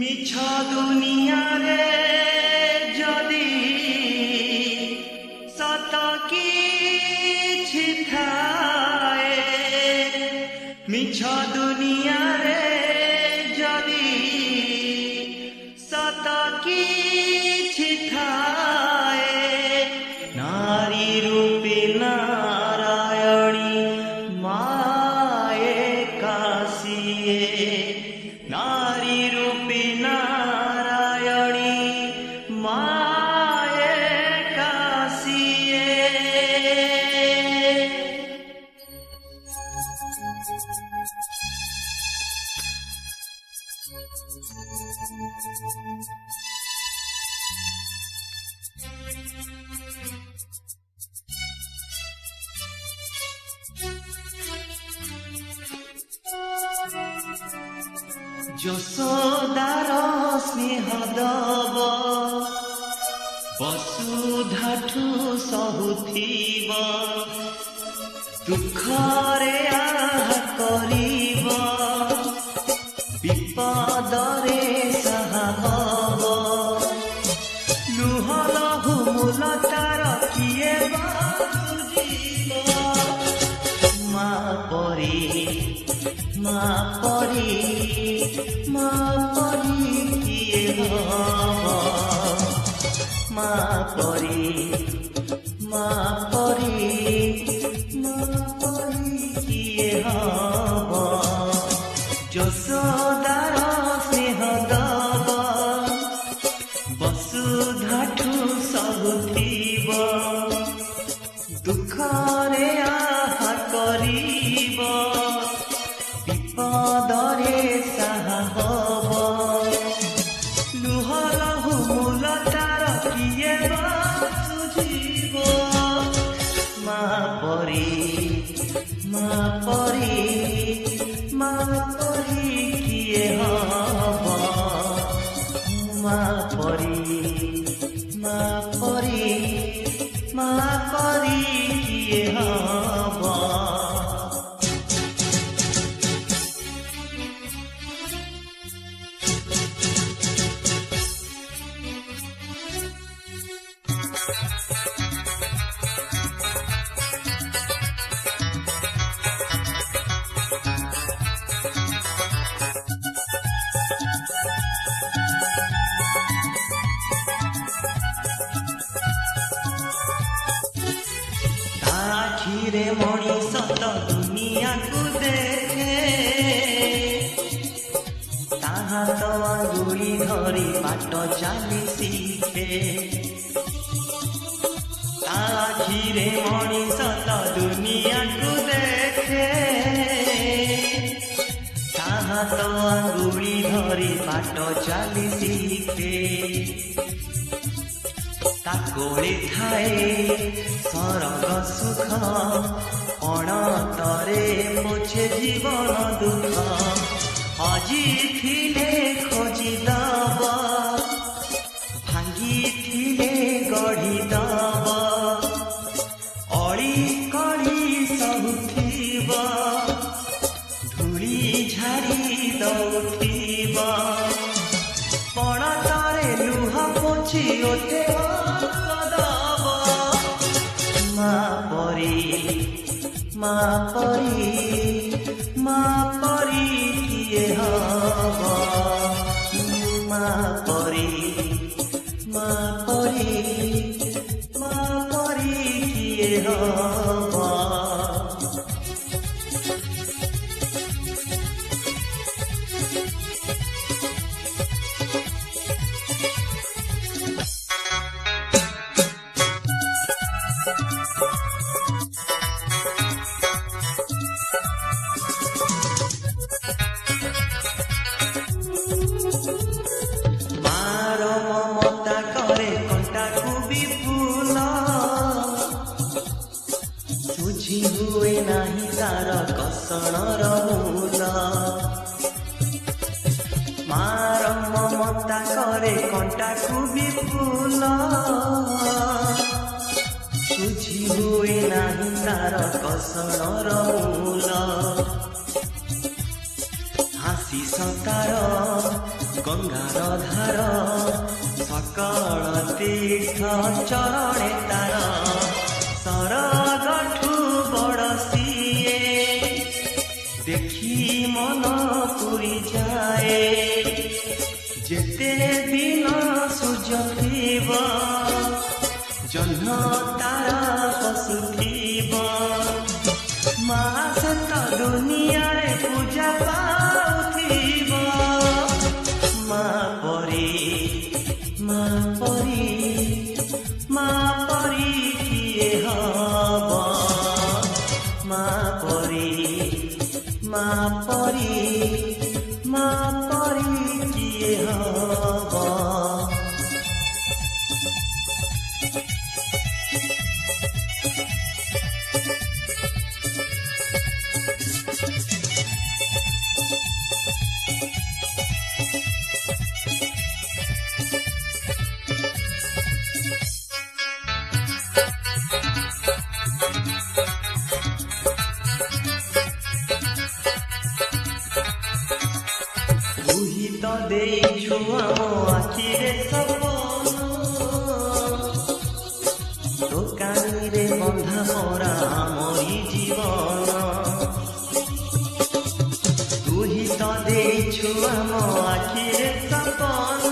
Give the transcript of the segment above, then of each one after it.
মিছ দুনিয়ারে যদি সত কিছু থাকে, মিছ দুনিয়ারে যদি সত কিছু থাকে, নারী রূপে নারায়ণী মায়ে কাশিয়ে, নারী রূপে নারায়ণী মায়ে কাশিয়ে। যশোদার স্নেহ দব বসুধাঠু সহুথিব, দুঃখরে আহ করিব, বিপদরে সাহা হব, লুহ লহু মূল তার কিয়ে বুঝিব। মা পরি মা পরি মা পরি কিয়ে হব, মা পরি মা পরি মা পরি কিয়ে হব। যশোদার স্নেহ দব বসুধাঠু সহুথিব, দুঃখরে আহা করিব, বিপদরে সাহা হব, লুহ লহু মূল তার কিয়ে বুঝিব। মা পরি মা পরি মা পরি কিয়ে হব, মা পরি মা পরি মা পরি কিয়ে হব। আখিরে মଣିষ তো দুনিয়াকু দেখে, তাহা তো আঙ্গুলি ধরি বাট চালি শিখে। আখিরে মଣିষ তো দুনিয়াকু দেখে, তাহা তো আঙ্গুলি ধরি বাট চালি শিখে। তাকোলে ଥାଏ ସରଗ ସୁଖ, ଅଣତରେ ପୋଛେ ଜୀବନ ଦୁଃଖ। ହଜିଥିଲେ ଖୋଜିଦବ, ଭାଙ୍ଗିଥିଲେ ଗଢ଼ିଦବ, ଅଳି କଳି ସହୁଥିବ, ଧୂଳି ଝାଡ଼ି ଦଉଥିବ, ପଣତରେ ଲୁହ ପୋଛି ଓଠେ ଦବ। ମା ପରି ମା ପରି ମା ପରି କିଏ ହବ, ମା ପରି ମା ପରି ମା ପରି କିଏ ହବ। ବୁଝି ହୁଏ ନାହିଁ ତାର କଷଣର ମୂଲ, ମାର ମମତା କରେ କଣ୍ଟାକୁ ବି ଫୁଲ। ବୁଝି ହୁଏ ନାହିଁ ତାର କଷଣର ମୂଲ, ହାସି ସତାର ଗଙ୍ଗା ଧାର ସକଳ ତୀର୍ଥ ଚରଣେ ତାର ସରଗଠୁ ବଡ଼ ସିଏ ଦେଖି ମନ ପୁରି ଯାଏ ଯେତେ ଦିନ ସୂର୍ଯ୍ୟ ଥିବ ଜହ୍ନ ତାରା ବସୁଥିବ ମା ସତ ଦୁନିଆରେ ପୂଜା ପାଉଥିବ ମା ପରି ମା ପରି ମା ପରି କିଏ ହବ ମା ପରି ମା ପରି ମା ପରି କିଏ ହବ। ତ ଦେଇଛୁ ଆମ ଆଖିରେ ସପନ ଦୋକାନୀରେ ବନ୍ଧା ପରା ଆମରି ଜୀବନ ତୁହି ତ ଦେଇଛୁ ଆମ ଆଖିରେ ସପନ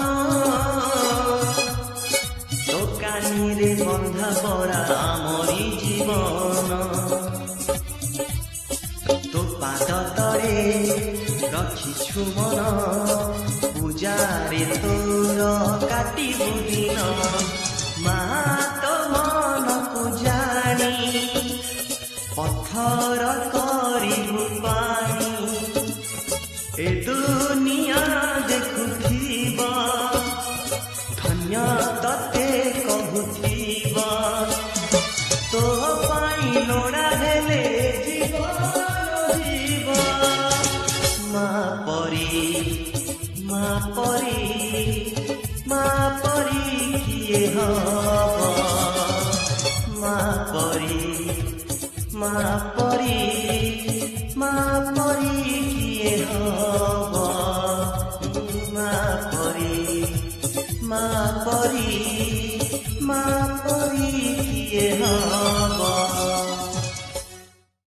ଦୋକାନୀରେ ବନ୍ଧା ପରା ଆମରି ଜୀବନ ତୋ ପାଦ ତଳେ ରଖିଛୁ ମନ ପୂଜାରେ ତୋର କାଟିବୁ ଦିନ ମା ତୋ ମନକୁ ଜାଣି ପଥର କରିବୁ ପାଣି ଏ ଦୁନିଆ ଦେଖୁଥିବ ଧନ୍ୟ ତତେ କହୁଥିବ ତୋ ପାଇଁ ଲୋଡ଼ା ହେଲେ ମା ପରି ମା ପରି ମା ପରି କିଏ ହବ ମା ପରି ମା ପରି ମା ପରି କିଏ ହବ ମା ପରି ମା ପରି ମା ପରି କିଏ ହବ।